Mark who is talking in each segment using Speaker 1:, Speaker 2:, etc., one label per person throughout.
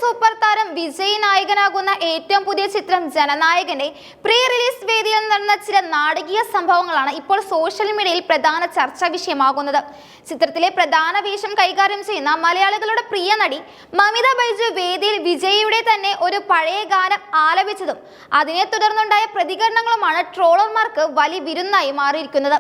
Speaker 1: Super താരം വിജയ് നായകനാകുന്ന ഏറ്റവും പുതിയ ചിത്രം ജനനായകന്റെ പ്രീ റിലീസ് വേദിയിൽ നടന്ന ചില നാടകീയ സംഭവങ്ങളാണ് ഇപ്പോൾ സോഷ്യൽ മീഡിയയിൽ പ്രധാന ചർച്ചാ വിഷയമാകുന്നത്. ചിത്രത്തിലെ പ്രധാന വേഷം കൈകാര്യം ചെയ്യുന്ന മലയാളികളുടെ പ്രിയ നടി മമിത ബൈജു വേദിയിൽ വിജയിയുടെ തന്നെ ഒരു പഴയ ഗാനം ആലപിച്ചതും അതിനെ തുടർന്നുണ്ടായ പ്രതികരണങ്ങളുമാണ് ട്രോളർമാർക്ക് വലിയ വിരുന്നായി മാറിയിരിക്കുന്നത്.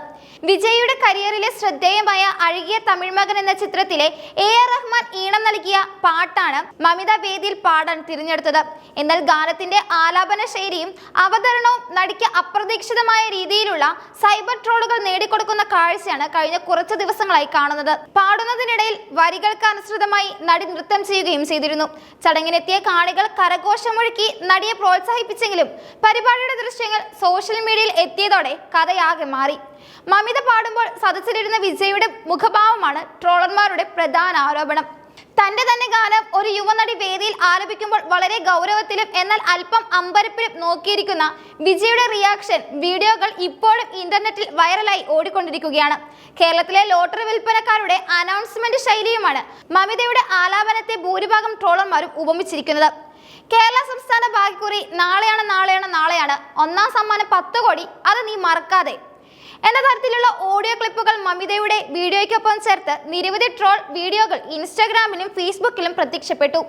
Speaker 1: വിജയിയുടെ കരിയറിലെ ശ്രദ്ധേയമായ അഴകിയ തമിഴ് മകൻ എന്ന ചിത്രത്തിലെ AR റഹ്മാൻ ഈണം നൽകിയ പാട്ടാണ് മമിത വേദിയിൽ പാടാൻ തിരഞ്ഞെടുത്തത്. എന്നാൽ ഗാനത്തിന്റെ ആലാപന ശൈലിയും അവതരണവും നടിക്ക് അപ്രതീക്ഷിതമായ രീതിയിലുള്ള സൈബർ ട്രോളുകൾ നേടിക്കൊടുക്കുന്ന കാഴ്ചയാണ് കഴിഞ്ഞ കുറച്ച് ദിവസങ്ങളായി കാണുന്നത്. പാടുന്നതിനിടയിൽ വരികൾക്ക് അനുസൃതമായി നടി നൃത്തം ചെയ്യുകയും ചെയ്തിരുന്നു. ചടങ്ങിനെത്തിയ കാണികൾ കരഘോഷമൊഴുക്കി നടിയെ പ്രോത്സാഹിപ്പിച്ചെങ്കിലും പരിപാടിയുടെ ദൃശ്യങ്ങൾ സോഷ്യൽ മീഡിയയിൽ എത്തിയതോടെ കഥയാകെ മാറി. മമിത പാടുമ്പോൾ സദസ്സിലിരുന്ന വിജയുടെ മുഖഭാവമാണ് ട്രോളർമാരുടെ പ്രധാന ആരോപണം. തന്റെ തന്നെ ഗാനം ഒരു യുവനടി വേദിയിൽ ആലപിക്കുമ്പോൾ വളരെ ഗൗരവത്തിലും എന്നാൽ അല്പം അമ്പരപ്പിലും നോക്കിയിരിക്കുന്ന വിജയുടെ റിയാക്ഷൻ വീഡിയോകൾ ഇപ്പോഴും ഇന്റർനെറ്റിൽ വൈറലായി ഓടിക്കൊണ്ടിരിക്കുകയാണ്. കേരളത്തിലെ ലോട്ടറി വിൽപ്പനക്കാരുടെ അനൗൺസ്മെന്റ് ശൈലിയുമാണ് മമിതയുടെ ആലാപനത്തെ ഭൂരിഭാഗം ട്രോളർമാരും ഉപമിച്ചിരിക്കുന്നത്. കേരള സംസ്ഥാന ഭാഗ്യക്കുറി നാളെയാണ് ഒന്നാം സമ്മാനം 10 കോടി, അത് നീ മറക്കാതെ എന്ന തരത്തിലുള്ള ഓഡിയോ ക്ലിപ്പുകൾ മമിതയുടെ വീഡിയോയ്ക്കൊപ്പം ചേർത്ത് നിരവധി ട്രോൾ വീഡിയോകൾ ഇൻസ്റ്റാഗ്രാമിലും ഫേസ്ബുക്കിലും പ്രത്യക്ഷപ്പെട്ടു.